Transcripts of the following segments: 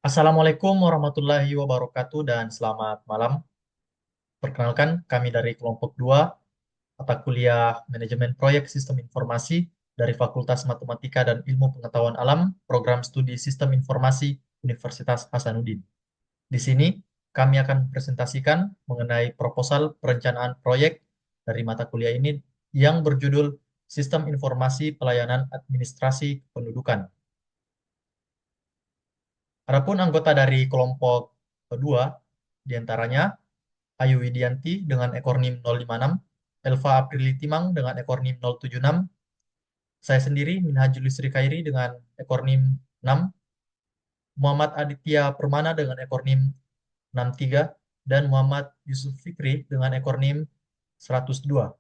Assalamualaikum warahmatullahi wabarakatuh dan selamat malam. Perkenalkan, kami dari kelompok 2 mata kuliah Manajemen Proyek Sistem Informasi dari Fakultas Matematika dan Ilmu Pengetahuan Alam, Program Studi Sistem Informasi Universitas Hasanuddin. Di sini, kami akan presentasikan mengenai proposal perencanaan proyek dari mata kuliah ini yang berjudul Sistem Informasi Pelayanan Administrasi Kependudukan. Adapun anggota dari kelompok kedua, diantaranya Ayu Widianti dengan ekor NIM 056, Elva Aprili Timang dengan ekor NIM 076, saya sendiri Minhajul Yusri Khairi dengan ekor NIM 6, Muhammad Aditya Permana dengan ekor NIM 63, dan Muhammad Yusuf Fikri dengan ekor NIM 102.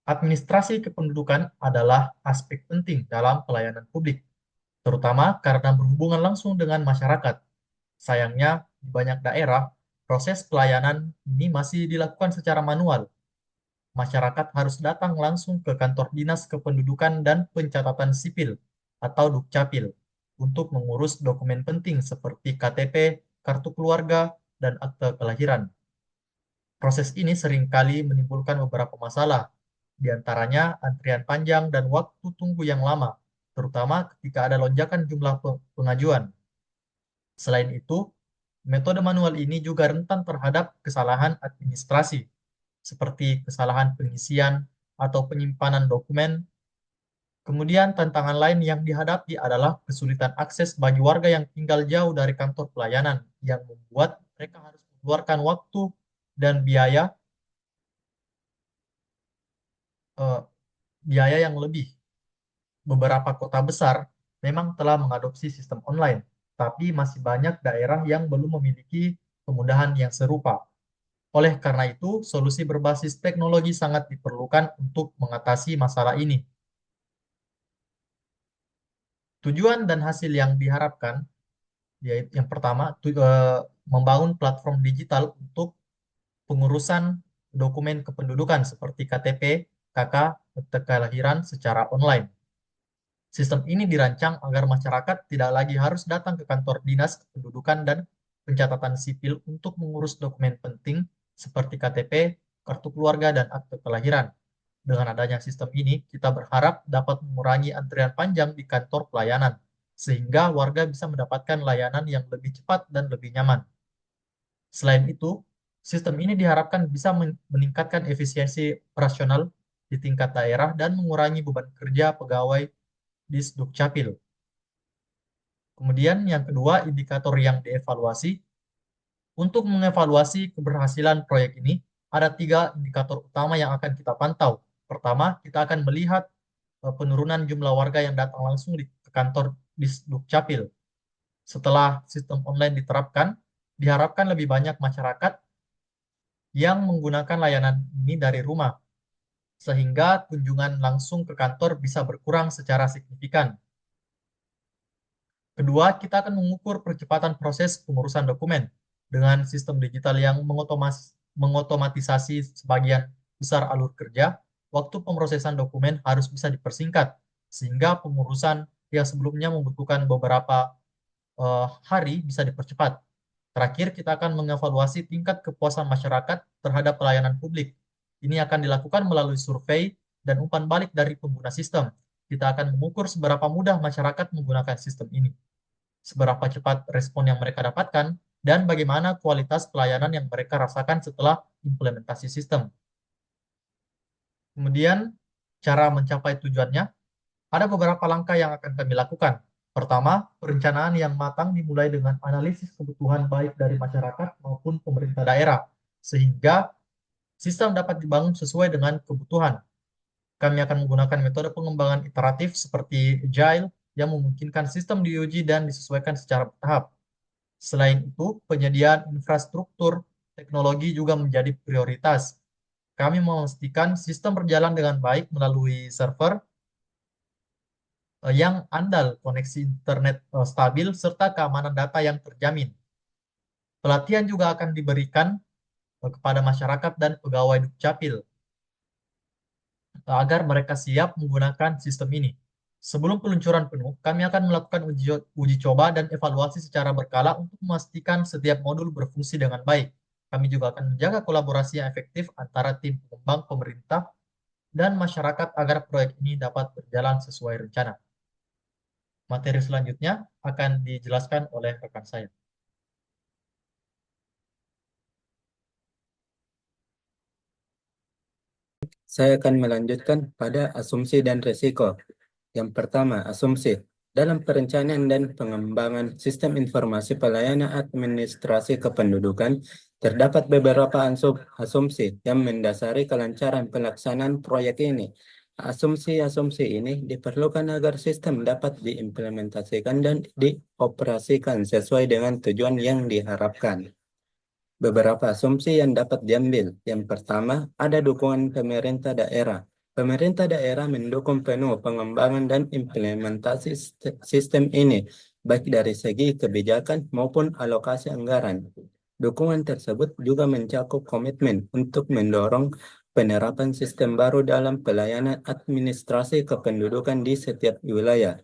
Administrasi kependudukan adalah aspek penting dalam pelayanan publik, terutama karena berhubungan langsung dengan masyarakat. Sayangnya, di banyak daerah, proses pelayanan ini masih dilakukan secara manual. Masyarakat harus datang langsung ke kantor Dinas Kependudukan dan Pencatatan Sipil atau Dukcapil untuk mengurus dokumen penting seperti KTP, kartu keluarga, dan akte kelahiran. Proses ini seringkali menimbulkan beberapa masalah, di antaranya antrian panjang dan waktu tunggu yang lama, terutama ketika ada lonjakan jumlah pengajuan. Selain itu, metode manual ini juga rentan terhadap kesalahan administrasi, seperti kesalahan pengisian atau penyimpanan dokumen. Kemudian, tantangan lain yang dihadapi adalah kesulitan akses bagi warga yang tinggal jauh dari kantor pelayanan, yang membuat mereka harus mengeluarkan waktu dan eh, biaya yang lebih. Beberapa kota besar memang telah mengadopsi sistem online, tapi masih banyak daerah yang belum memiliki kemudahan yang serupa. Oleh karena itu, solusi berbasis teknologi sangat diperlukan untuk mengatasi masalah ini. Tujuan dan hasil yang diharapkan, yaitu yang pertama, membangun platform digital untuk pengurusan dokumen kependudukan seperti KTP, KK, akte kelahiran secara online. Sistem ini dirancang agar masyarakat tidak lagi harus datang ke kantor dinas kependudukan dan pencatatan sipil untuk mengurus dokumen penting seperti KTP, kartu keluarga, dan akte kelahiran. Dengan adanya sistem ini, kita berharap dapat mengurangi antrian panjang di kantor pelayanan, sehingga warga bisa mendapatkan layanan yang lebih cepat dan lebih nyaman. Selain itu, sistem ini diharapkan bisa meningkatkan efisiensi operasional di tingkat daerah dan mengurangi beban kerja pegawai di Dukcapil. Kemudian yang kedua, indikator yang dievaluasi. Untuk mengevaluasi keberhasilan proyek ini, ada 3 indikator utama yang akan kita pantau. Pertama, kita akan melihat penurunan jumlah warga yang datang langsung ke kantor di Dukcapil. Setelah sistem online diterapkan, diharapkan lebih banyak masyarakat yang menggunakan layanan ini dari rumah, sehingga kunjungan langsung ke kantor bisa berkurang secara signifikan. Kedua, kita akan mengukur percepatan proses pengurusan dokumen dengan sistem digital yang mengotomatisasi sebagian besar alur kerja. Waktu pemrosesan dokumen harus bisa dipersingkat, sehingga pengurusan yang sebelumnya membutuhkan beberapa hari bisa dipercepat. Terakhir, kita akan mengevaluasi tingkat kepuasan masyarakat terhadap pelayanan publik. Ini akan dilakukan melalui survei dan umpan balik dari pengguna sistem. Kita akan mengukur seberapa mudah masyarakat menggunakan sistem ini, seberapa cepat respon yang mereka dapatkan, dan bagaimana kualitas pelayanan yang mereka rasakan setelah implementasi sistem. Kemudian, cara mencapai tujuannya, ada beberapa langkah yang akan kami lakukan. Pertama, perencanaan yang matang dimulai dengan analisis kebutuhan baik dari masyarakat maupun pemerintah daerah, sehingga sistem dapat dibangun sesuai dengan kebutuhan. Kami akan menggunakan metode pengembangan iteratif seperti Agile yang memungkinkan sistem diuji dan disesuaikan secara bertahap. Selain itu, penyediaan infrastruktur teknologi juga menjadi prioritas. Kami memastikan sistem berjalan dengan baik melalui server yang andal, koneksi internet stabil, serta keamanan data yang terjamin. Pelatihan juga akan diberikan kepada masyarakat dan pegawai Dukcapil agar mereka siap menggunakan sistem ini. Sebelum peluncuran penuh, kami akan melakukan uji coba dan evaluasi secara berkala untuk memastikan setiap modul berfungsi dengan baik. Kami juga akan menjaga kolaborasi yang efektif antara tim pengembang pemerintah dan masyarakat agar proyek ini dapat berjalan sesuai rencana. Materi selanjutnya akan dijelaskan oleh rekan saya. Saya akan melanjutkan pada asumsi dan risiko. Yang pertama, asumsi. Dalam perencanaan dan pengembangan sistem informasi pelayanan administrasi kependudukan, terdapat beberapa asumsi yang mendasari kelancaran pelaksanaan proyek ini. Asumsi-asumsi ini diperlukan agar sistem dapat diimplementasikan dan dioperasikan sesuai dengan tujuan yang diharapkan. Beberapa asumsi yang dapat diambil. Yang pertama, ada dukungan pemerintah daerah. Pemerintah daerah mendukung penuh pengembangan dan implementasi sistem ini, baik dari segi kebijakan maupun alokasi anggaran. Dukungan tersebut juga mencakup komitmen untuk mendorong penerapan sistem baru dalam pelayanan administrasi kependudukan di setiap wilayah.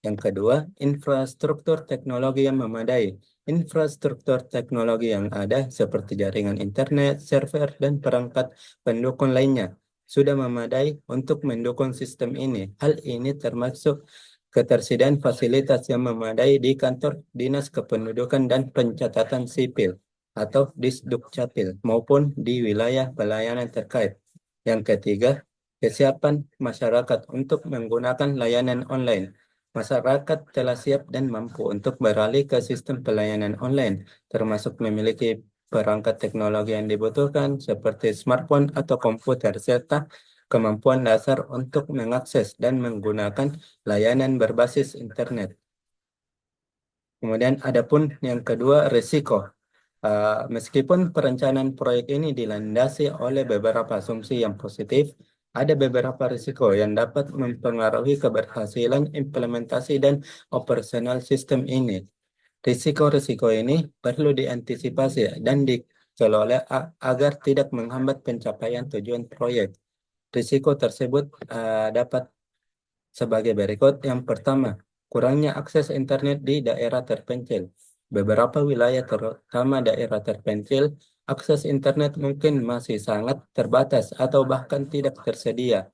Yang kedua, infrastruktur teknologi yang memadai. Infrastruktur teknologi yang ada seperti jaringan internet, server, dan perangkat pendukung lainnya sudah memadai untuk mendukung sistem ini. Hal ini termasuk ketersediaan fasilitas yang memadai di kantor Dinas Kependudukan dan Pencatatan Sipil atau Disdukcapil maupun di wilayah pelayanan terkait. Yang ketiga, kesiapan masyarakat untuk menggunakan layanan online. Masyarakat telah siap dan mampu untuk beralih ke sistem pelayanan online, termasuk memiliki perangkat teknologi yang dibutuhkan seperti smartphone atau komputer, serta kemampuan dasar untuk mengakses dan menggunakan layanan berbasis internet. Kemudian adapun yang kedua, risiko. Meskipun perencanaan proyek ini dilandasi oleh beberapa asumsi yang positif, ada beberapa risiko yang dapat mempengaruhi keberhasilan implementasi dan operasional sistem ini. Risiko-risiko ini perlu diantisipasi dan dikelola agar tidak menghambat pencapaian tujuan proyek. Risiko tersebut dapat sebagai berikut. Yang pertama, kurangnya akses internet di daerah terpencil. Beberapa wilayah, terutama daerah terpencil, akses internet mungkin masih sangat terbatas atau bahkan tidak tersedia.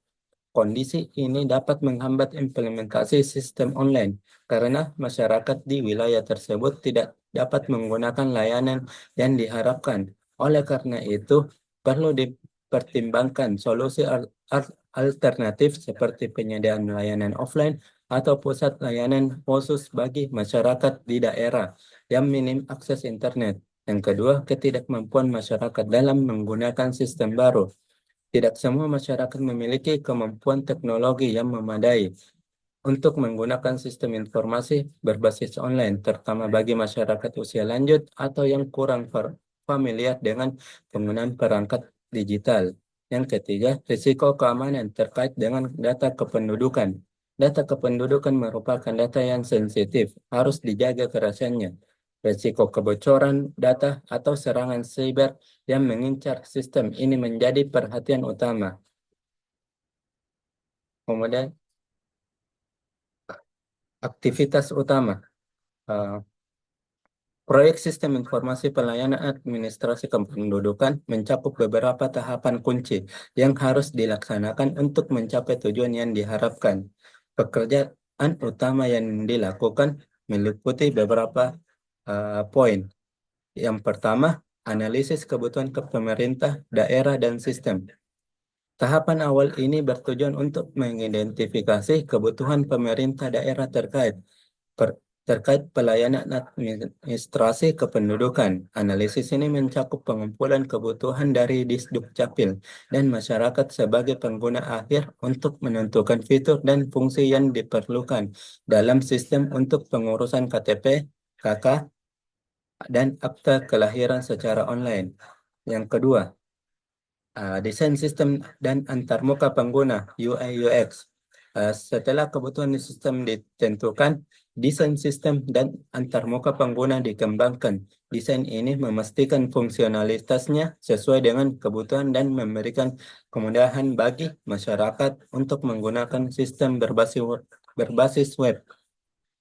Kondisi ini dapat menghambat implementasi sistem online karena masyarakat di wilayah tersebut tidak dapat menggunakan layanan yang diharapkan. Oleh karena itu, perlu dipertimbangkan solusi alternatif seperti penyediaan layanan offline atau pusat layanan khusus bagi masyarakat di daerah yang minim akses internet. Yang kedua, ketidakmampuan masyarakat dalam menggunakan sistem baru. Tidak semua masyarakat memiliki kemampuan teknologi yang memadai untuk menggunakan sistem informasi berbasis online, terutama bagi masyarakat usia lanjut atau yang kurang familiar dengan penggunaan perangkat digital. Yang ketiga, risiko keamanan terkait dengan data kependudukan. Data kependudukan merupakan data yang sensitif, harus dijaga kerahasiaannya. Risiko kebocoran data atau serangan siber yang mengincar sistem ini menjadi perhatian utama. Kemudian, aktivitas utama. Eh, Proyek Sistem Informasi Pelayanan Administrasi Kependudukan mencakup beberapa tahapan kunci yang harus dilaksanakan untuk mencapai tujuan yang diharapkan. Pekerjaan utama yang dilakukan meliputi beberapa poin. Yang pertama, analisis kebutuhan ke pemerintah, daerah, dan sistem. Tahapan awal ini bertujuan untuk mengidentifikasi kebutuhan pemerintah daerah terkait pelayanan administrasi kependudukan. Analisis ini mencakup pengumpulan kebutuhan dari Disdukcapil dan masyarakat sebagai pengguna akhir untuk menentukan fitur dan fungsi yang diperlukan dalam sistem untuk pengurusan KTP, KK, dan akta kelahiran secara online. Yang kedua, desain sistem dan antarmuka pengguna UI UX. Setelah kebutuhan sistem ditentukan, desain sistem dan antarmuka pengguna dikembangkan. Desain ini memastikan fungsionalitasnya sesuai dengan kebutuhan dan memberikan kemudahan bagi masyarakat untuk menggunakan sistem berbasis berbasis web.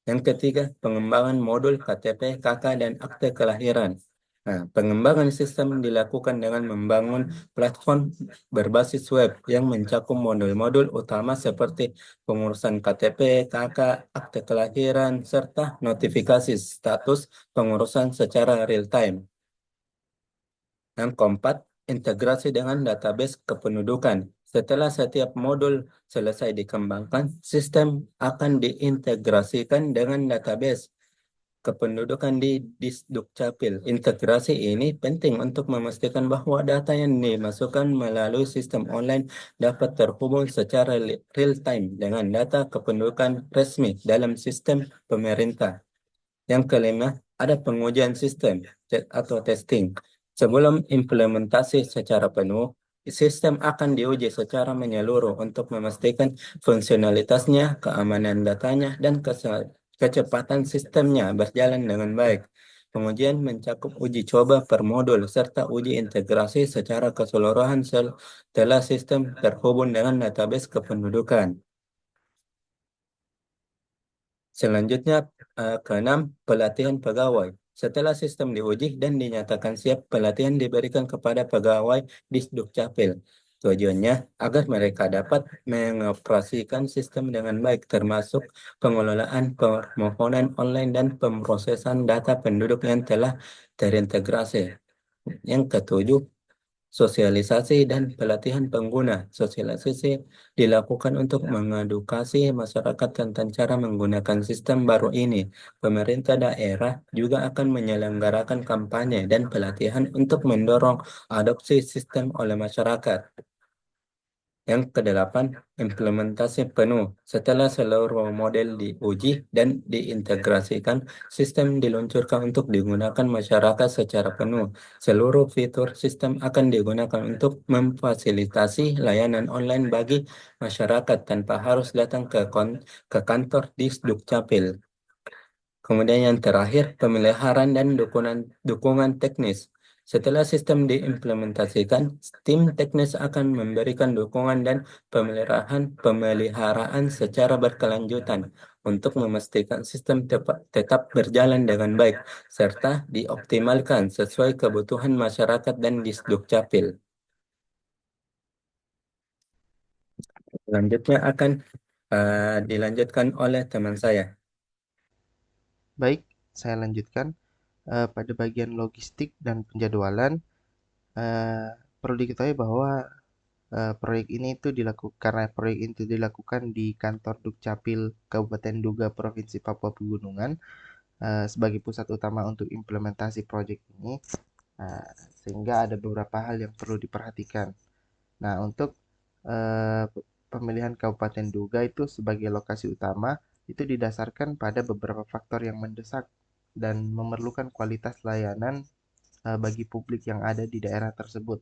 Yang ketiga, pengembangan modul KTP, KK, dan akte kelahiran. Nah, pengembangan sistem dilakukan dengan membangun platform berbasis web yang mencakup modul-modul utama seperti pengurusan KTP, KK, akte kelahiran, serta notifikasi status pengurusan secara real-time. Yang keempat, integrasi dengan database kependudukan. Setelah setiap modul selesai dikembangkan, sistem akan diintegrasikan dengan database kependudukan di Disdukcapil. Integrasi ini penting untuk memastikan bahwa data yang dimasukkan melalui sistem online dapat terhubung secara real-time dengan data kependudukan resmi dalam sistem pemerintah. Yang kelima, ada pengujian sistem atau testing. Sebelum implementasi secara penuh, sistem akan diuji secara menyeluruh untuk memastikan fungsionalitasnya, keamanan datanya, dan kecepatan sistemnya berjalan dengan baik. Pengujian mencakup uji coba per modul serta uji integrasi secara keseluruhan setelah sistem terhubung dengan database kependudukan. Selanjutnya, keenam, pelatihan pegawai. Setelah sistem diuji dan dinyatakan siap, pelatihan diberikan kepada pegawai di Dukcapil. Tujuannya agar mereka dapat mengoperasikan sistem dengan baik, termasuk pengelolaan permohonan online dan pemrosesan data penduduk yang telah terintegrasi. Yang ketujuh, sosialisasi dan pelatihan pengguna. Sosialisasi dilakukan untuk mengedukasi masyarakat tentang cara menggunakan sistem baru ini. Pemerintah daerah juga akan menyelenggarakan kampanye dan pelatihan untuk mendorong adopsi sistem oleh masyarakat. Yang kedelapan, implementasi penuh. Setelah seluruh model diuji dan diintegrasikan, sistem diluncurkan untuk digunakan masyarakat secara penuh. Seluruh fitur sistem akan digunakan untuk memfasilitasi layanan online bagi masyarakat tanpa harus datang ke kantor di Dukcapil. Kemudian yang terakhir, pemeliharaan dan dukungan teknis. Setelah sistem diimplementasikan, tim teknis akan memberikan dukungan dan pemeliharaan secara berkelanjutan untuk memastikan sistem tetap berjalan dengan baik serta dioptimalkan sesuai kebutuhan masyarakat dan Disdukcapil. Selanjutnya akan dilanjutkan oleh teman saya. Baik, saya lanjutkan. Pada bagian logistik dan penjadwalan, eh, perlu diketahui bahwa proyek ini itu dilakukan karena proyek itu dilakukan di kantor Dukcapil Kabupaten Duga Provinsi Papua Pegunungan sebagai pusat utama untuk implementasi proyek ini, sehingga ada beberapa hal yang perlu diperhatikan. Nah, untuk eh, pemilihan Kabupaten Duga itu sebagai lokasi utama itu didasarkan pada beberapa faktor yang mendesak dan memerlukan kualitas layanan bagi publik yang ada di daerah tersebut.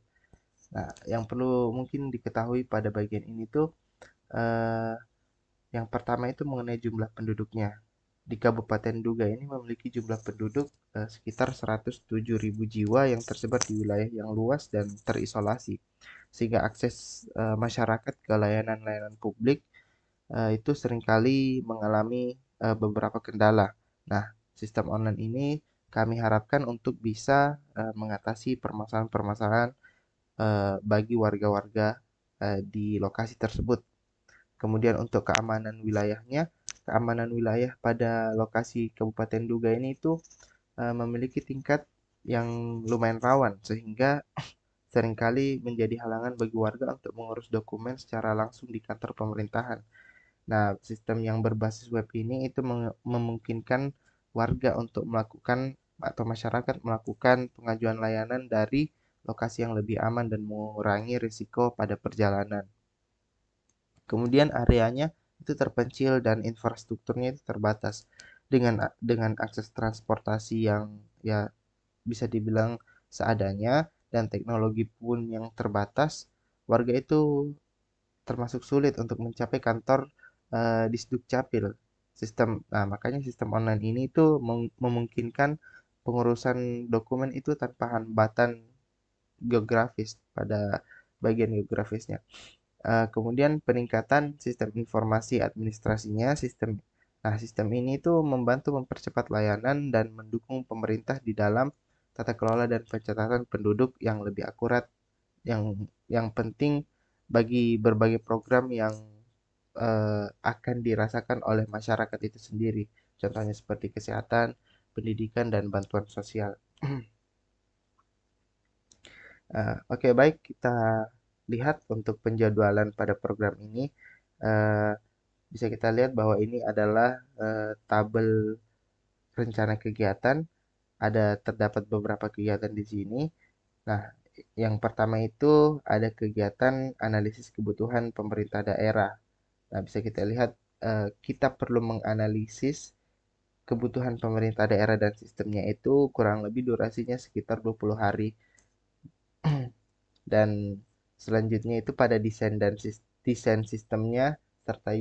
Nah, yang perlu mungkin diketahui pada bagian ini tuh eh, yang pertama itu mengenai jumlah penduduknya. Di Kabupaten Duga ini memiliki jumlah penduduk sekitar 107.000 jiwa yang tersebar di wilayah yang luas dan terisolasi, sehingga akses masyarakat ke layanan-layanan publik itu seringkali mengalami beberapa kendala. Nah, sistem online ini kami harapkan untuk bisa mengatasi permasalahan-permasalahan bagi warga-warga di lokasi tersebut. Kemudian untuk keamanan wilayah pada lokasi Kabupaten Duga ini itu memiliki tingkat yang lumayan rawan sehingga seringkali menjadi halangan bagi warga untuk mengurus dokumen secara langsung di kantor pemerintahan. Nah, sistem yang berbasis web ini itu memungkinkan warga untuk melakukan atau masyarakat melakukan pengajuan layanan dari lokasi yang lebih aman dan mengurangi risiko pada perjalanan. Kemudian areanya itu terpencil dan infrastrukturnya itu terbatas dengan akses transportasi yang ya bisa dibilang seadanya dan teknologi pun yang terbatas. Warga itu termasuk sulit untuk mencapai kantor di Dukcapil. Makanya sistem online ini tuh memungkinkan pengurusan dokumen itu tanpa hambatan geografis pada bagian geografisnya. Kemudian peningkatan sistem informasi administrasinya, sistem ini tuh membantu mempercepat layanan dan mendukung pemerintah di dalam tata kelola dan pencatatan penduduk yang lebih akurat, yang penting bagi berbagai program yang akan dirasakan oleh masyarakat itu sendiri. Contohnya seperti kesehatan, pendidikan, dan bantuan sosial. Oke, baik, kita lihat untuk penjadwalan pada program ini. Eh, Bisa kita lihat bahwa ini adalah tabel rencana kegiatan. Terdapat beberapa kegiatan di sini. Nah, yang pertama itu ada kegiatan analisis kebutuhan pemerintah daerah. Nah, bisa kita lihat kita perlu menganalisis kebutuhan pemerintah daerah dan sistemnya itu kurang lebih durasinya sekitar 20 hari. Dan selanjutnya itu pada desain sistemnya serta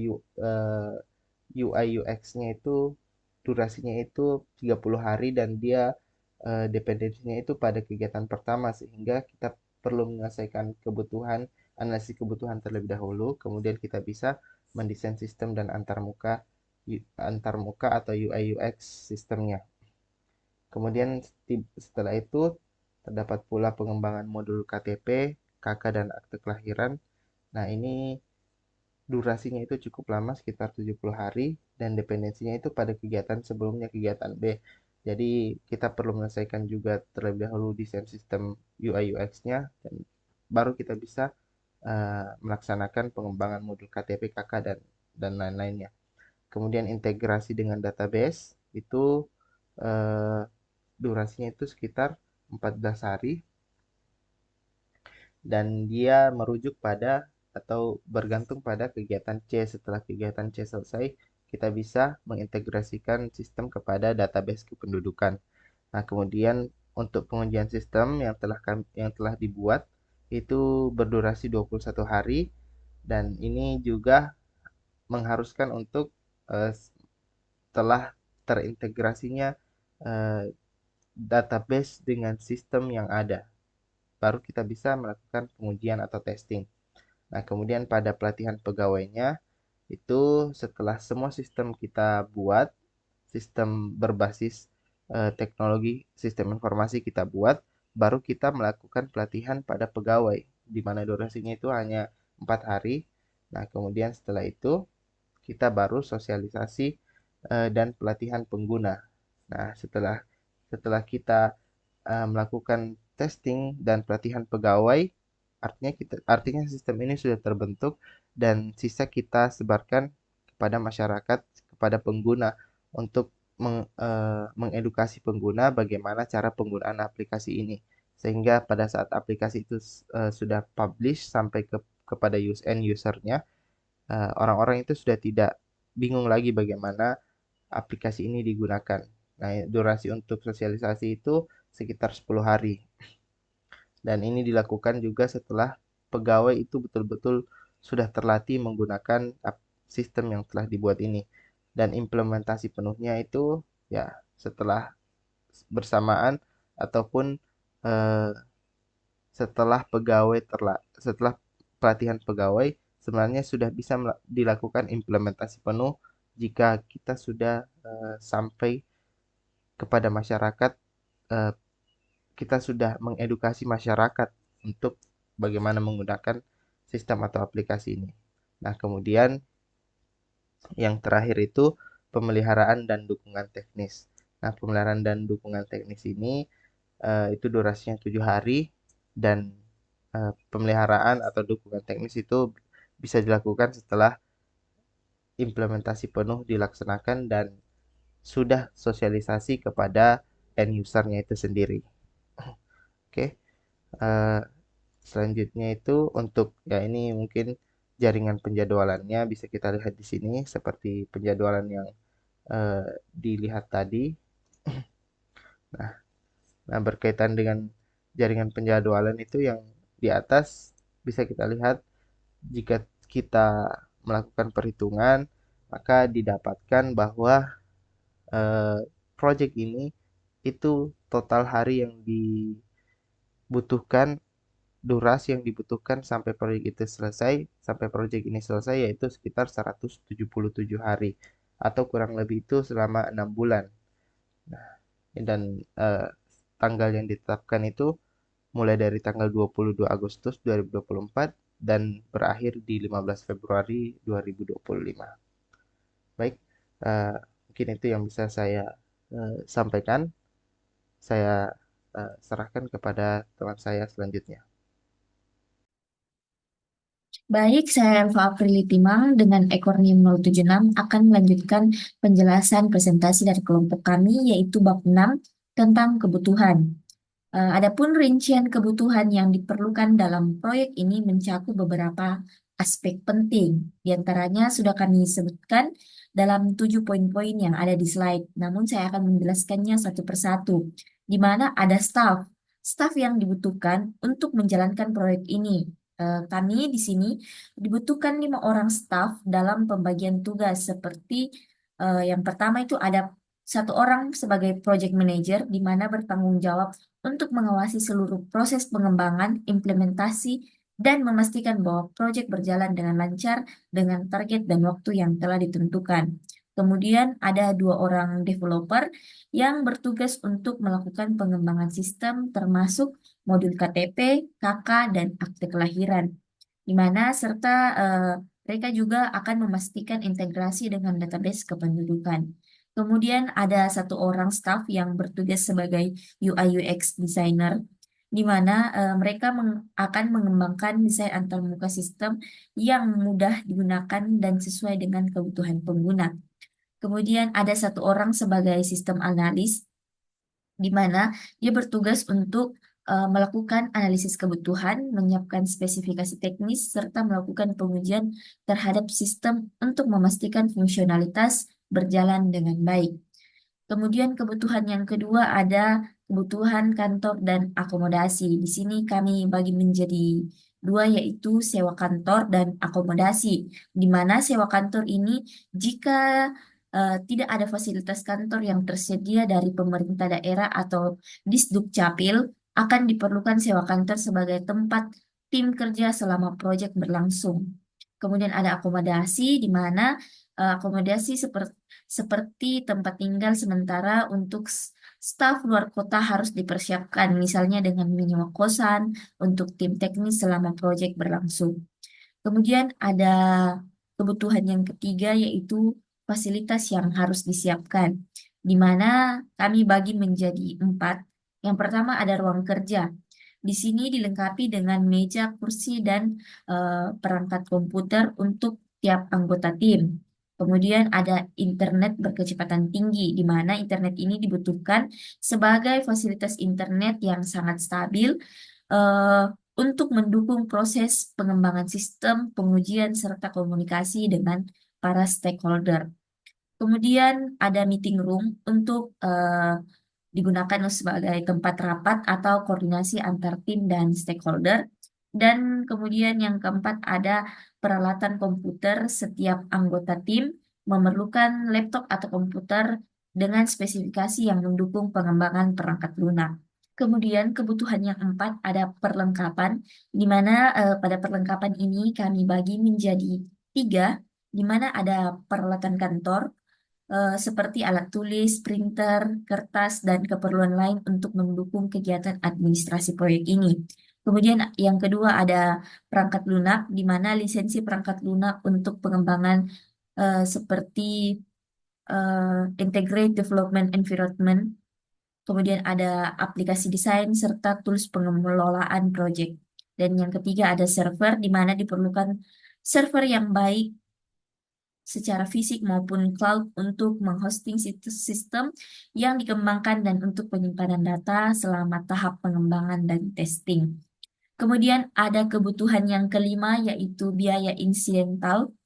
UI UX-nya itu durasinya itu 30 hari dan dia dependensinya itu pada kegiatan pertama, sehingga kita perlu menyelesaikan analisis kebutuhan terlebih dahulu, kemudian kita bisa mendesain sistem dan antarmuka atau UI UX sistemnya. Kemudian setelah itu terdapat pula pengembangan modul KTP, KK, dan akte kelahiran. Nah, ini durasinya itu cukup lama, sekitar 70 hari, dan dependensinya itu pada kegiatan sebelumnya, kegiatan B. Jadi kita perlu menyelesaikan juga terlebih dahulu desain sistem UI UX-nya, dan baru kita bisa melaksanakan pengembangan modul KTP, KK, dan lain-lainnya. Kemudian integrasi dengan database itu eh, durasinya itu sekitar 14 hari, dan dia merujuk pada atau bergantung pada kegiatan C. Setelah kegiatan C selesai, kita bisa mengintegrasikan sistem kepada database kependudukan. Nah, kemudian untuk pengujian sistem yang telah dibuat itu berdurasi 21 hari, dan ini juga mengharuskan untuk setelah terintegrasinya eh, database dengan sistem yang ada, baru kita bisa melakukan pengujian atau testing. Nah, kemudian pada pelatihan pegawainya itu setelah semua sistem kita buat, sistem berbasis teknologi sistem informasi kita buat, baru kita melakukan pelatihan pada pegawai, di mana durasinya itu hanya 4 hari. Nah, kemudian setelah itu kita baru sosialisasi dan pelatihan pengguna. Nah, setelah kita melakukan testing dan pelatihan pegawai, artinya sistem ini sudah terbentuk dan sisa kita sebarkan kepada masyarakat, kepada pengguna untuk mengedukasi pengguna bagaimana cara penggunaan aplikasi ini, sehingga pada saat aplikasi itu sudah publish sampai kepada end usernya, orang-orang itu sudah tidak bingung lagi bagaimana aplikasi ini digunakan. Nah, durasi untuk sosialisasi itu sekitar 10 hari. Dan ini dilakukan juga setelah pegawai itu betul-betul sudah terlatih menggunakan sistem yang telah dibuat ini. Dan implementasi penuhnya itu ya setelah bersamaan ataupun eh, setelah pelatihan pegawai, sebenarnya sudah bisa dilakukan implementasi penuh jika kita sudah sampai kepada masyarakat, eh, kita sudah mengedukasi masyarakat untuk bagaimana menggunakan sistem atau aplikasi ini. Nah, kemudian yang terakhir itu pemeliharaan dan dukungan teknis. Nah, pemeliharaan dan dukungan teknis ini itu durasinya 7 hari, dan pemeliharaan atau dukungan teknis itu bisa dilakukan setelah implementasi penuh dilaksanakan dan sudah sosialisasi kepada end usernya itu sendiri. Oke, eh, selanjutnya itu untuk ya ini mungkin jaringan penjadwalannya bisa kita lihat di sini seperti penjadwalan yang dilihat tadi. Nah, berkaitan dengan jaringan penjadwalan itu yang di atas bisa kita lihat, jika kita melakukan perhitungan maka didapatkan bahwa eh, project ini itu total hari yang dibutuhkan durasi yang dibutuhkan sampai proyek ini selesai yaitu sekitar 177 hari atau kurang lebih itu selama 6 bulan. Nah, dan tanggal yang ditetapkan itu mulai dari tanggal 22 Agustus 2024 dan berakhir di 15 Februari 2025. Baik, mungkin itu yang bisa saya sampaikan. Saya serahkan kepada teman saya selanjutnya. Baik, saya Elva Aprili Timang dengan Ekornium 076 akan melanjutkan penjelasan presentasi dari kelompok kami yaitu bab 6 tentang kebutuhan. Adapun rincian kebutuhan yang diperlukan dalam proyek ini mencakup beberapa aspek penting. Di antaranya sudah kami sebutkan dalam 7 poin-poin yang ada di slide. Namun saya akan menjelaskannya satu persatu, di mana ada staf yang dibutuhkan untuk menjalankan proyek ini. Kami di sini dibutuhkan 5 orang staf dalam pembagian tugas seperti yang pertama itu ada satu orang sebagai project manager di mana bertanggung jawab untuk mengawasi seluruh proses pengembangan, implementasi, dan memastikan bahwa proyek berjalan dengan lancar dengan target dan waktu yang telah ditentukan. Kemudian ada 2 orang developer yang bertugas untuk melakukan pengembangan sistem termasuk modul KTP, KK, dan akte kelahiran. Di mana serta mereka juga akan memastikan integrasi dengan database kependudukan. Kemudian ada satu orang staff yang bertugas sebagai UI UX designer, di mana mereka akan mengembangkan desain antarmuka sistem yang mudah digunakan dan sesuai dengan kebutuhan pengguna. Kemudian ada satu orang sebagai sistem analis, di mana dia bertugas untuk melakukan analisis kebutuhan, menyiapkan spesifikasi teknis, serta melakukan pengujian terhadap sistem untuk memastikan fungsionalitas berjalan dengan baik. Kemudian kebutuhan yang kedua ada kebutuhan kantor dan akomodasi. Di sini kami bagi menjadi dua yaitu sewa kantor dan akomodasi. Di mana sewa kantor ini jika tidak ada fasilitas kantor yang tersedia dari pemerintah daerah atau Disdukcapil, akan diperlukan sewa kantor sebagai tempat tim kerja selama proyek berlangsung. Kemudian ada akomodasi di mana akomodasi seperti tempat tinggal sementara untuk staf luar kota harus dipersiapkan, misalnya dengan menyewa kosan untuk tim teknis selama proyek berlangsung. Kemudian ada kebutuhan yang ketiga yaitu fasilitas yang harus disiapkan, di mana kami bagi menjadi 4. Yang pertama ada ruang kerja. Di sini dilengkapi dengan meja, kursi, dan perangkat komputer untuk tiap anggota tim. Kemudian ada internet berkecepatan tinggi, di mana internet ini dibutuhkan sebagai fasilitas internet yang sangat stabil eh, untuk mendukung proses pengembangan sistem, pengujian, serta komunikasi dengan para stakeholder. Kemudian ada meeting room untuk digunakan sebagai tempat rapat atau koordinasi antar tim dan stakeholder. Dan kemudian yang keempat ada peralatan komputer. Setiap anggota tim memerlukan laptop atau komputer dengan spesifikasi yang mendukung pengembangan perangkat lunak. Kemudian kebutuhan yang keempat ada perlengkapan, di mana pada perlengkapan ini kami bagi menjadi 3, di mana ada peralatan kantor, seperti alat tulis, printer, kertas, dan keperluan lain untuk mendukung kegiatan administrasi proyek ini. Kemudian yang kedua ada perangkat lunak, di mana lisensi perangkat lunak untuk pengembangan seperti Integrated Development Environment. Kemudian ada aplikasi desain serta tools pengelolaan proyek. Dan yang ketiga ada server, di mana diperlukan server yang baik secara fisik maupun cloud untuk menghosting situs sistem yang dikembangkan dan untuk penyimpanan data selama tahap pengembangan dan testing. Kemudian ada kebutuhan yang kelima yaitu biaya insidental.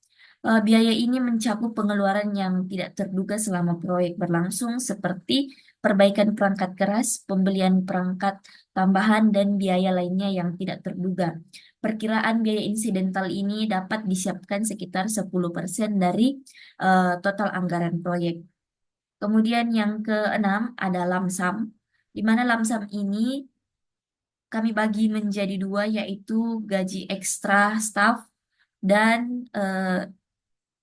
Biaya ini mencakup pengeluaran yang tidak terduga selama proyek berlangsung seperti perbaikan perangkat keras, pembelian perangkat tambahan, dan biaya lainnya yang tidak terduga. Perkiraan biaya insidental ini dapat disiapkan sekitar 10% dari total anggaran proyek. Kemudian yang keenam ada lamsam, di mana lamsam ini kami bagi menjadi dua, yaitu gaji ekstra staf dan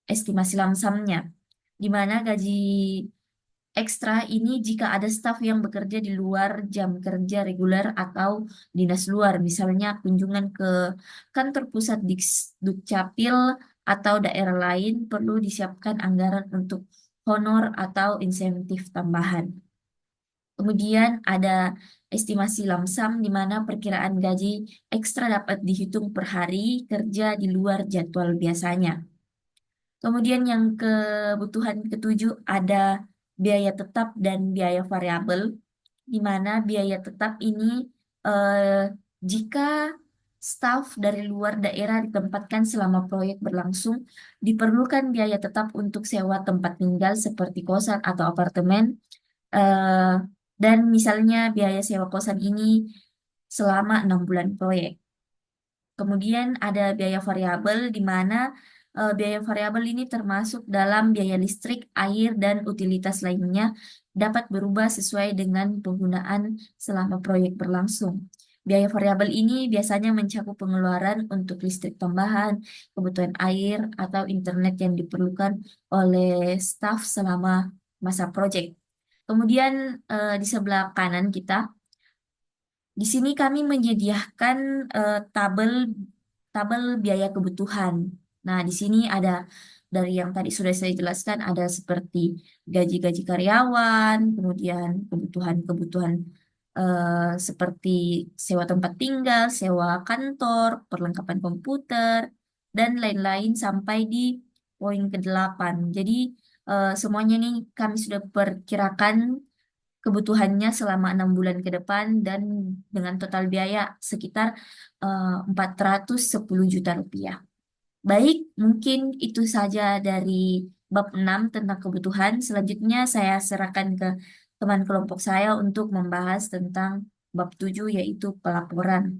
estimasi lamsamnya, di mana gaji ekstra ini jika ada staf yang bekerja di luar jam kerja reguler atau dinas luar, misalnya kunjungan ke kantor pusat Dukcapil atau daerah lain, perlu disiapkan anggaran untuk honor atau insentif tambahan. Kemudian ada estimasi lamsam di mana perkiraan gaji ekstra dapat dihitung per hari kerja di luar jadwal biasanya. Kemudian yang kebutuhan ketujuh ada biaya tetap dan biaya variabel, di mana biaya tetap ini jika staf dari luar daerah ditempatkan selama proyek berlangsung, diperlukan biaya tetap untuk sewa tempat tinggal seperti kosan atau apartemen, eh, dan misalnya biaya sewa kosan ini selama 6 bulan proyek. Kemudian ada biaya variabel di mana biaya variabel ini termasuk dalam biaya listrik, air, dan utilitas lainnya dapat berubah sesuai dengan penggunaan selama proyek berlangsung. Biaya variabel ini biasanya mencakup pengeluaran untuk listrik tambahan, kebutuhan air, atau internet yang diperlukan oleh staf selama masa proyek. Kemudian di sebelah kanan kita, di sini kami menyediakan tabel biaya kebutuhan. Nah, di sini ada dari yang tadi sudah saya jelaskan, ada seperti gaji-gaji karyawan, kemudian kebutuhan-kebutuhan seperti sewa tempat tinggal, sewa kantor, perlengkapan komputer, dan lain-lain sampai di poin ke-8. Jadi semuanya ini kami sudah perkirakan kebutuhannya selama 6 bulan ke depan dan dengan total biaya sekitar 410 juta rupiah. Baik, mungkin itu saja dari bab 6 tentang kebutuhan. Selanjutnya saya serahkan ke teman kelompok saya untuk membahas tentang bab 7 yaitu pelaporan.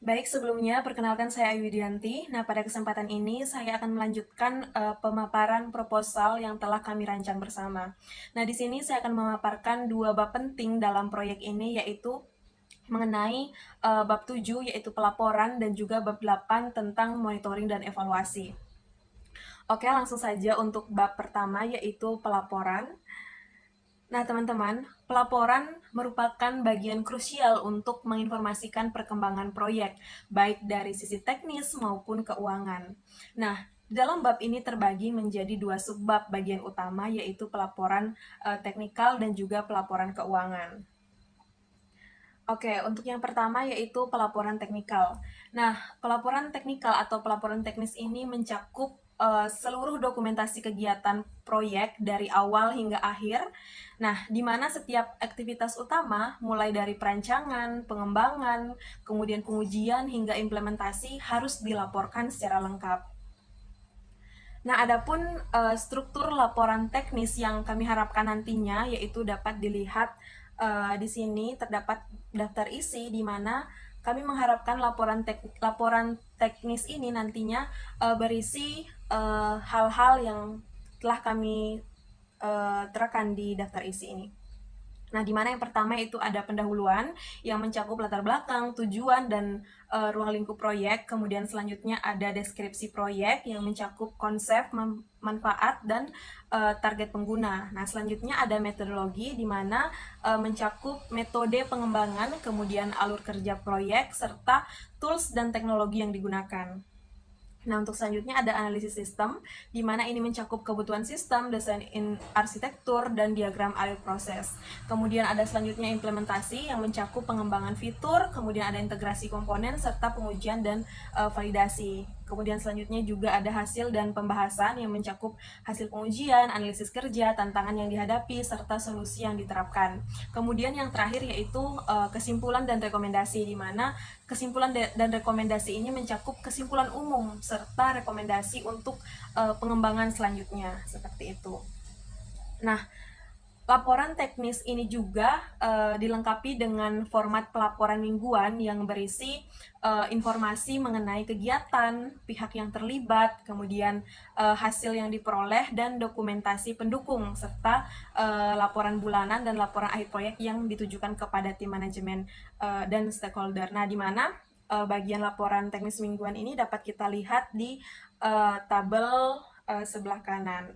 Baik, sebelumnya perkenalkan saya Ayu Widianti. Nah, pada kesempatan ini saya akan melanjutkan pemaparan proposal yang telah kami rancang bersama. Nah, di sini saya akan memaparkan dua bab penting dalam proyek ini, yaitu mengenai bab 7 yaitu pelaporan dan juga bab 8 tentang monitoring dan evaluasi. Oke, langsung saja untuk bab pertama yaitu pelaporan. Nah, teman-teman, pelaporan merupakan bagian krusial untuk menginformasikan perkembangan proyek, baik dari sisi teknis maupun keuangan. Nah, dalam bab ini terbagi menjadi dua subbab bagian utama, yaitu pelaporan teknikal dan juga pelaporan keuangan. Oke, untuk yang pertama yaitu pelaporan teknikal. Nah, pelaporan teknikal atau pelaporan teknis ini mencakup seluruh dokumentasi kegiatan proyek dari awal hingga akhir. Nah, di mana setiap aktivitas utama, mulai dari perancangan, pengembangan, kemudian pengujian hingga implementasi harus dilaporkan secara lengkap. Nah, adapun struktur laporan teknis yang kami harapkan nantinya yaitu dapat dilihat di sini terdapat daftar isi di mana kami mengharapkan laporan teknis ini nantinya berisi hal-hal yang telah kami terapkan di daftar isi ini. Nah, di mana yang pertama itu ada pendahuluan yang mencakup latar belakang, tujuan, dan ruang lingkup proyek. Kemudian selanjutnya ada deskripsi proyek yang mencakup konsep, manfaat, dan target pengguna. Nah, selanjutnya ada metodologi di mana mencakup metode pengembangan, kemudian alur kerja proyek, serta tools dan teknologi yang digunakan. Nah, untuk selanjutnya ada analisis sistem, di mana ini mencakup kebutuhan sistem, desain arsitektur, dan diagram alur proses. Kemudian ada selanjutnya implementasi yang mencakup pengembangan fitur, kemudian ada integrasi komponen, serta pengujian dan validasi. Kemudian selanjutnya juga ada hasil dan pembahasan yang mencakup hasil pengujian, analisis kerja, tantangan yang dihadapi, serta solusi yang diterapkan. Kemudian yang terakhir yaitu kesimpulan dan rekomendasi, di mana kesimpulan dan rekomendasi ini mencakup kesimpulan umum serta rekomendasi untuk pengembangan selanjutnya, seperti itu. Nah, Laporan teknis ini juga dilengkapi dengan format pelaporan mingguan yang berisi informasi mengenai kegiatan, pihak yang terlibat, kemudian hasil yang diperoleh, dan dokumentasi pendukung, serta laporan bulanan dan laporan akhir proyek yang ditujukan kepada tim manajemen dan stakeholder. Nah, di mana bagian laporan teknis mingguan ini dapat kita lihat di tabel sebelah kanan.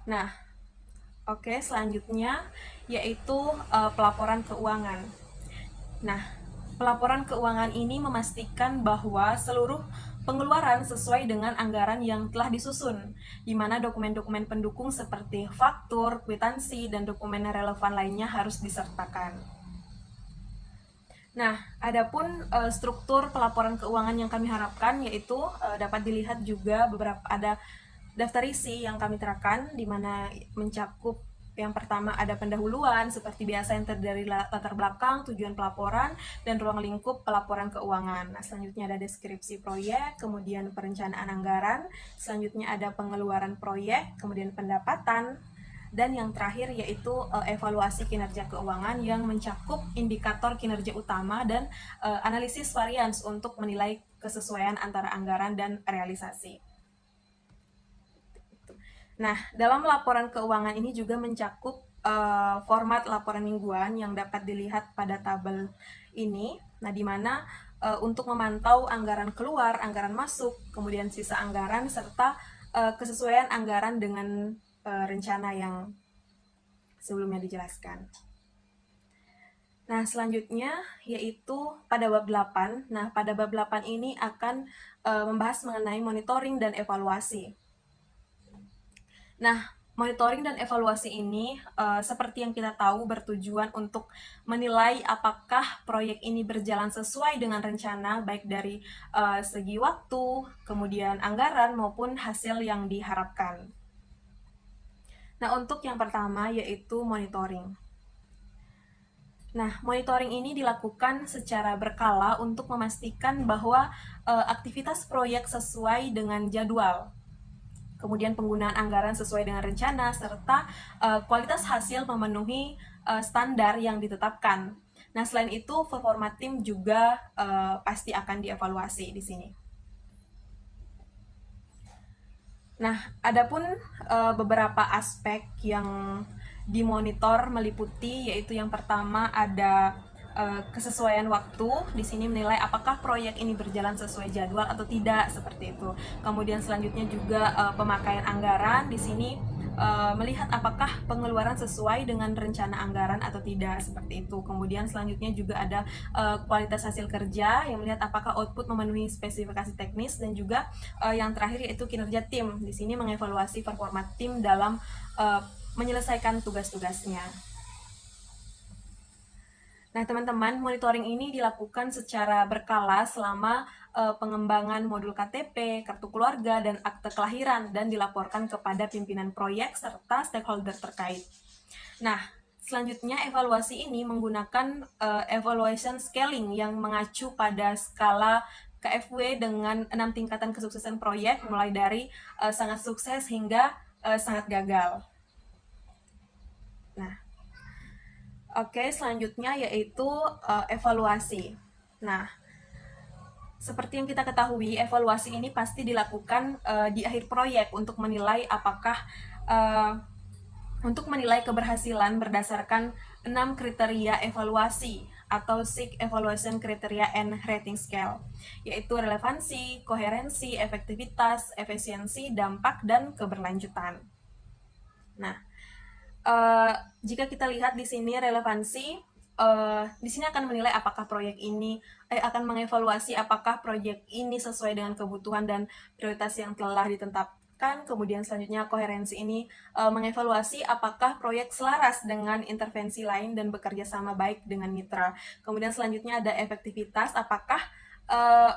Nah, oke, selanjutnya yaitu pelaporan keuangan. Nah, pelaporan keuangan ini memastikan bahwa seluruh pengeluaran sesuai dengan anggaran yang telah disusun, di mana dokumen-dokumen pendukung seperti faktur, kwitansi, dan dokumen relevan lainnya harus disertakan. Nah, adapun struktur pelaporan keuangan yang kami harapkan yaitu dapat dilihat juga beberapa ada daftar isi yang kami terapkan, di mana mencakup yang pertama ada pendahuluan seperti biasa yang terdiri dari latar belakang, tujuan pelaporan, dan ruang lingkup pelaporan keuangan. Nah, selanjutnya ada deskripsi proyek, kemudian perencanaan anggaran, selanjutnya ada pengeluaran proyek, kemudian pendapatan, dan yang terakhir yaitu evaluasi kinerja keuangan yang mencakup indikator kinerja utama dan analisis varians untuk menilai kesesuaian antara anggaran dan realisasi. Nah, dalam laporan keuangan ini juga mencakup format laporan mingguan yang dapat dilihat pada tabel ini. Nah, di mana untuk memantau anggaran keluar, anggaran masuk, kemudian sisa anggaran, serta kesesuaian anggaran dengan rencana yang sebelumnya dijelaskan. Nah, selanjutnya yaitu pada bab 8. Nah, pada bab 8 ini akan membahas mengenai monitoring dan evaluasi. Nah, monitoring dan evaluasi ini seperti yang kita tahu bertujuan untuk menilai apakah proyek ini berjalan sesuai dengan rencana, baik dari segi waktu, kemudian anggaran, maupun hasil yang diharapkan. Nah, untuk yang pertama yaitu monitoring. Nah, monitoring ini dilakukan secara berkala untuk memastikan bahwa aktivitas proyek sesuai dengan jadwal, kemudian penggunaan anggaran sesuai dengan rencana, serta kualitas hasil memenuhi standar yang ditetapkan. Nah, selain itu, performa tim juga pasti akan dievaluasi di sini. Nah, adapun beberapa aspek yang dimonitor meliputi yaitu yang pertama ada kesesuaian waktu. Di sini menilai apakah proyek ini berjalan sesuai jadwal atau tidak, seperti itu. Kemudian selanjutnya juga pemakaian anggaran. Di sini melihat apakah pengeluaran sesuai dengan rencana anggaran atau tidak, seperti itu. Kemudian selanjutnya juga ada kualitas hasil kerja yang melihat apakah output memenuhi spesifikasi teknis, dan juga yang terakhir yaitu kinerja tim. Di sini mengevaluasi performa tim dalam menyelesaikan tugas-tugasnya. Nah, teman-teman, monitoring ini dilakukan secara berkala selama pengembangan modul KTP, kartu keluarga, dan akte kelahiran, dan dilaporkan kepada pimpinan proyek serta stakeholder terkait. Nah, selanjutnya evaluasi ini menggunakan evaluation scaling yang mengacu pada skala KFW dengan 6 tingkatan kesuksesan proyek, mulai dari sangat sukses hingga sangat gagal. Nah, oke, selanjutnya yaitu evaluasi. Nah, seperti yang kita ketahui, evaluasi ini pasti dilakukan di akhir proyek untuk menilai apakah untuk menilai keberhasilan berdasarkan 6 kriteria evaluasi atau SIG Evaluation Criteria and Rating Scale, yaitu relevansi, koherensi, efektivitas, efisiensi, dampak, dan keberlanjutan. Nah, jika kita lihat di sini relevansi, di sini akan menilai apakah proyek ini akan mengevaluasi apakah proyek ini sesuai dengan kebutuhan dan prioritas yang telah ditetapkan. Kemudian selanjutnya koherensi ini mengevaluasi apakah proyek selaras dengan intervensi lain dan bekerja sama baik dengan mitra. Kemudian selanjutnya ada efektivitas, apakah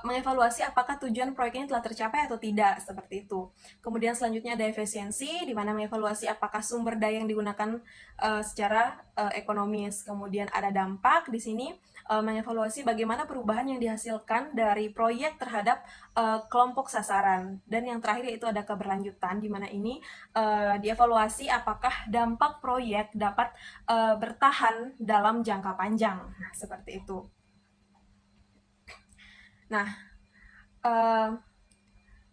mengevaluasi apakah tujuan proyek ini telah tercapai atau tidak, seperti itu. Kemudian selanjutnya ada efisiensi, di mana mengevaluasi apakah sumber daya yang digunakan secara ekonomis. Kemudian ada dampak, di sini mengevaluasi bagaimana perubahan yang dihasilkan dari proyek terhadap kelompok sasaran. Dan yang terakhir yaitu ada keberlanjutan, di mana ini dievaluasi apakah dampak proyek dapat bertahan dalam jangka panjang. Nah, seperti itu. Nah,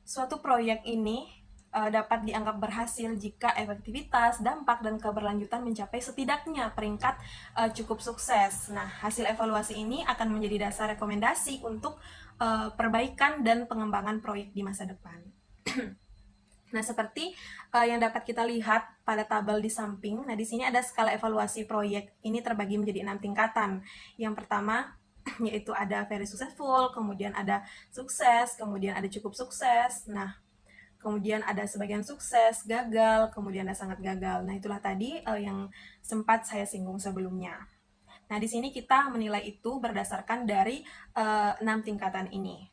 suatu proyek ini dapat dianggap berhasil jika efektivitas, dampak, dan keberlanjutan mencapai setidaknya peringkat cukup sukses. Nah, hasil evaluasi ini akan menjadi dasar rekomendasi untuk perbaikan dan pengembangan proyek di masa depan. Nah, seperti yang dapat kita lihat pada tabel di samping, nah di sini ada skala evaluasi proyek. Ini terbagi menjadi 6 tingkatan. Yang pertama yaitu ada very successful, kemudian ada sukses, kemudian ada cukup sukses, nah kemudian ada sebagian sukses, gagal, kemudian ada sangat gagal. Nah, itulah tadi yang sempat saya singgung sebelumnya. Nah, di sini kita menilai itu berdasarkan dari 6 tingkatan ini.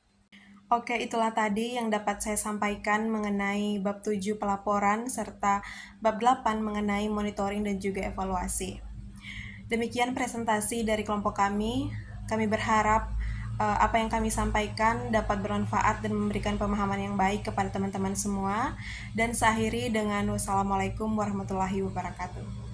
Oke, itulah tadi yang dapat saya sampaikan mengenai bab 7 pelaporan serta bab 8 mengenai monitoring dan juga evaluasi. Demikian presentasi dari kelompok kami. Kami berharap apa yang kami sampaikan dapat bermanfaat dan memberikan pemahaman yang baik kepada teman-teman semua. Dan saya akhiri dengan wassalamualaikum warahmatullahi wabarakatuh.